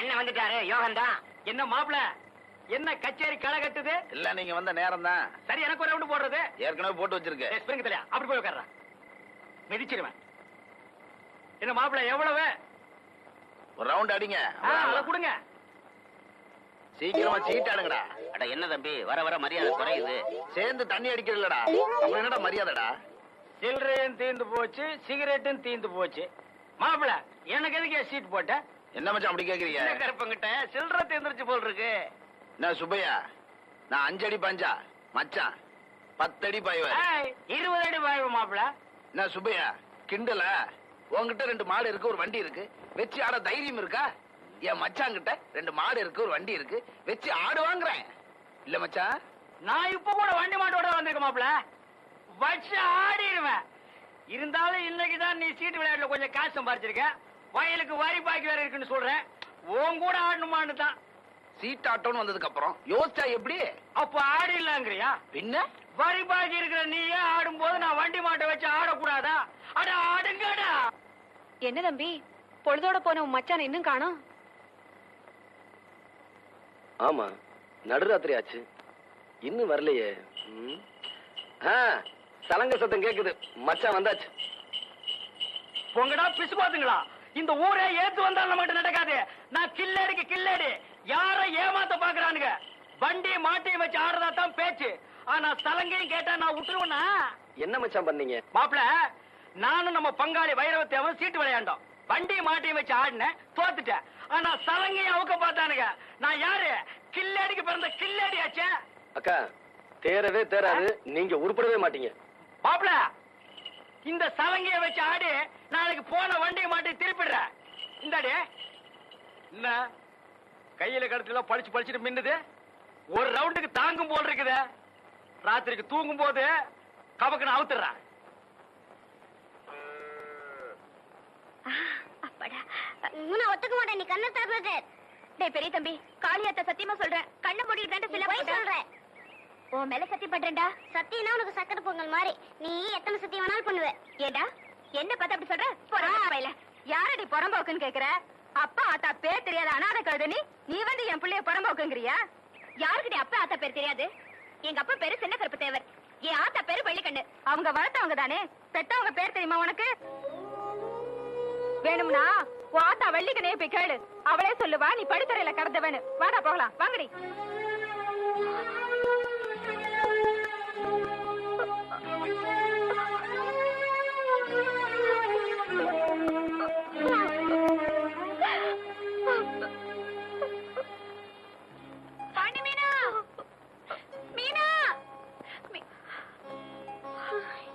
அண்ணன் வந்துட்டாரு. யோகன் தான். என்ன மாப்பிள, என்ன கச்சேரி களை கட்டுது? இல்ல, நீங்க வந்த நேரம் தான். சரி, எனக்கு ஒரு ரவுண்ட் போடுறது. ஏற்கனவே போட்டு வச்சிருக்கு. ஸ்பிரிங் தலையா, அப்படி போய் உட்கார்றா. மிதிச்சிருவேன். என்ன மாப்பிள, எவ்வளவு? ஒரு ரவுண்ட் அடிங்க. அதை கொடுங்க. சீக்கிரமா சீட் ஆடுங்கடா. அட என்ன தம்பி, வர வர மரியாதை குறையுது. சேர்ந்து தண்ணி அடிக்கிறீங்களடா, அப்புறம் என்னடா மரியாதைடா? சில்லறையும் தீந்து போச்சு, சிகரெட்டும் தீந்து போச்சு. மாப்பிள, எனக்கு எதுக்கு சீட் போட்ட? என்ன மச்சான் அப்படி கேக்குறீங்க? கருப்பங்கிட்ட சில்லறை தீந்துருச்சு போல் இருக்கு. என்ன சுப்பையா, நான் 5 அடி பாஞ்சா மச்சான் 10 அடி பாய்வேன். 20 அடி பாய்வ மாப்பிள. என்ன சுப்பையா கிண்டல? உன்கிட்ட 2 மாடு இருக்கு, ஒரு வண்டி இருக்கு, வச்சு ஆட தைரியம் இருக்கா? என் மச்சாங்கிட்ட 2 மாடு இருக்கு, ஒரு வண்டி இருக்கு, வச்சு ஆடு வாங்குறேன். இல்ல மச்சான், நான் இப்ப கூட வண்டி மாட்டோட வந்திருக்க மாப்பிள, வச்சு ஆடிடுவேன். இருந்தாலும் இன்னைக்குதான் நீ சீட்டு விளையாட்டுல கொஞ்சம் காசு சம்பாரிச்சிருக்க. வயலுக்கு வரி பாக்கி வேற இருக்குன்னு சொல்றேன். உன் கூட ஆடணுமான்னு தான். சீட் ஆட்டோன்னு வந்ததுக்கு அப்புறம் யோசிச்சா எப்படி? அப்ப ஆடிடலாங்கிறியா? பின்ன வரி பாக்கி இருக்கிற நீயே ஆடும் போது நான் வண்டி மாட்டை வச்சு ஆடக்கூடாதா? அட ஆடுங்கடா. என்ன தம்பி, பொழுதோட போன உன் மச்சான் இன்னும் காணோம்? ஆமா, நடுராத்திரி ஆச்சு, இன்னும் வரலையே. சலங்க சத்தம் கேக்குது, மச்சான் வந்தாச்சு. பொங்கடா பிசு பாத்துங்களா, இந்த ஊரே ஏத்து வந்தாலும் மட்டும் நடக்காது. நான் கில்லடிக்கு கில்லடி, யார ஏமாத்த பாக்குறானுங்க. வண்டி மாட்டையும் வச்சு ஆடுறதா தான் பேச்சு. ஆனா சலங்கையும் கேட்டா நான் விட்டுருவேனா? என்ன மச்சான் பண்ணீங்க? மாப்பிள, நானும் நம்ம பங்காளி வைரவத்தேவன் சீட்டு விளையாண்டோம். வண்டி மாட்டையும் வச்சு ஆடினேன், தோத்துட்டேன். ஆனா சலங்கையும் அவுக்க பார்த்தானுங்க. நான் யாரு? கில்லடிக்கு பிறந்த கில்லடி ஆச்சே. அக்கா, தேரவே தேராது, நீங்க உருப்படவே மாட்டீங்க. மாப்பிள, இந்த சலங்கைய வச்சு ஆடி நாளைக்கு போன வண்டியை மாட்டி திருப்பிடுற. இந்தாடி. என்ன கையில கடத்துல பழிச்சு பழிச்சுட்டு மின்னுது? ஒரு ரவுண்டுக்கு தாங்கும் போல் இருக்குது. ராத்திரிக்கு தூங்கும் போது கபக்குன்னு அவுத்துற. ஒத்துக்க மாட்டேன், நீ கண்ணை திறந்து. டேய் பெரிய தம்பி, காளியாத்த சத்தியமா சொல்றேன், கண்ணை மூடிட்டு சொல்றேன். ஓ மேல சத்தியம் பண்றேன்டா. சத்தியம்னா உனக்கு சக்கரை பொங்கல் மாதிரி, நீ எத்தனை சத்தியம் வேணாலும் பண்ணுவ. ஏண்டா என்ன பார்த்து அப்படி சொல்ற? பொறாமையில யாரடி புறம்போக்குன்னு கேக்குற? அப்பா ஆத்தா பேர் தெரியாத அனாதை கழுத நீ வந்து என் பிள்ளைய புறம்போக்குங்கிறியா? யாருக்கிட்ட அப்பா ஆத்தா பேர் தெரியாது? எங்க அப்பா பேரு சின்ன கருப்பு தேவர், என் ஆத்தா பேரு வெள்ளிக்கண்ணு. அவங்க வளர்த்தவங்க தானே, பெத்தவங்க பேர் தெரியுமா உனக்கு? வேணும்னா உன் ஆத்தா வெள்ளிக்கண்ணையே போய் கேளு, அவளே சொல்லுவா நீ படித்தறையில கடந்தவனு. வாடா போகலாம், வாங்கடி.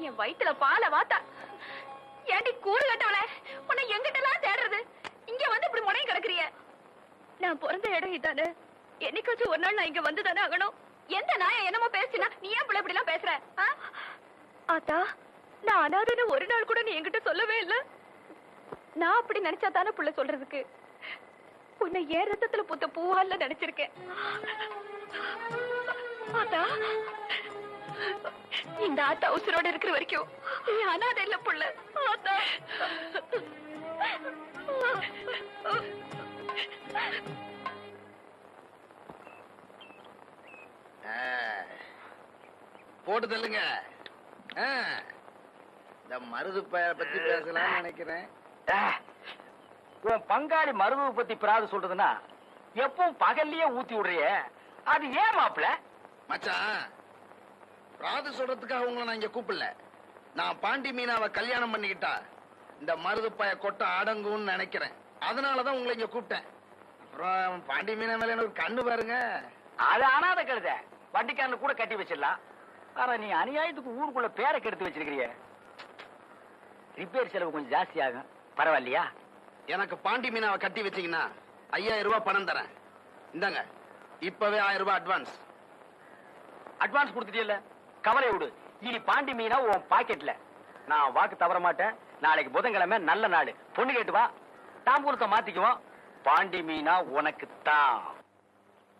என் வயிற்றுல பால வாத்தா. ஏண்டி கூறு கட்டவள, உன்னை எங்கிட்டலாம் தேடுறது? இங்க வந்து இப்படி முனையும் கிடக்குறிய. நான் பிறந்த இடம் இதானே, என்னைக்காச்சும் ஒரு நாள் நான் இங்க வந்துதானே ஆகணும். எந்த நாய என்னமோ பேசினா நீ ஏன் பிள்ளை இப்படி எல்லாம் பேசுற? ஆத்தா, நான் அனாதைன்னு ஒரு நாள் கூட நீ என்கிட்ட சொல்லவே இல்ல. நான் அப்படி நினைச்சா தானே புள்ள சொல்றதுக்கு. உன்னை ஏன் ரத்தத்துல பூத்த பூவால நினைச்சிருக்கேன். ஆத்தா, இந்த ஆத்தா உசுரோட இருக்கிற வரைக்கும் நீ அனாதை இல்ல புள்ள. ஆத்தா, போட்டு தள்ளுங்க. இந்த மருது பத்தி பேசலாம்னு நினைக்கிறேன். உன் பங்காளி மருதுவை பத்தி பிராது சொல்றதுன்னா எப்பவும் பகல்லையே ஊத்தி விடுறிய, அது ஏன் மாப்பிள? மச்சான், பிராது சொல்றதுக்காக உங்களை நான் இங்க கூப்பிடல. நான் பாண்டி மீனாவை கல்யாணம் பண்ணிக்கிட்டா இந்த மருது பய கொட்ட அடங்கும்னு நினைக்கிறேன். அதனாலதான் உங்களை இங்க கூப்பிட்டேன். அப்புறம் பாண்டி மீனா மேல எனக்கு கண்ணு பாருங்க. அது அனாதை கழுத, வண்டிக்காரனு கூட கட்டி வச்சிடலாம். ஆனா நீ அநியாயத்துக்கு ஊருக்குள்ள பேரை கெடுத்து வச்சிருக்கிறிய. ரிப்பேர் செலவு கொஞ்சம் ஜாஸ்தி ஆகும், பரவாயில்லையா? எனக்கு பாண்டி மீனாவை கட்டி வச்சீங்கன்னா 5000 ரூபாய் பணம் தரேன். இந்தாங்க, இப்பவே 1000 ரூபாய் அட்வான்ஸ். அட்வான்ஸ் கொடுத்துட்டியல்ல, கவலை விடு. இனி பாண்டி மீனா உன் பாக்கெட்ல. நான் வாக்கு தவற மாட்டேன். நாளைக்கு புதன்கிழமை நல்ல நாள், பொண்ணு கேட்டு வா, தாம்பூலத்தை மாத்திக்குவோம். பாண்டி மீனா உனக்கு தான்.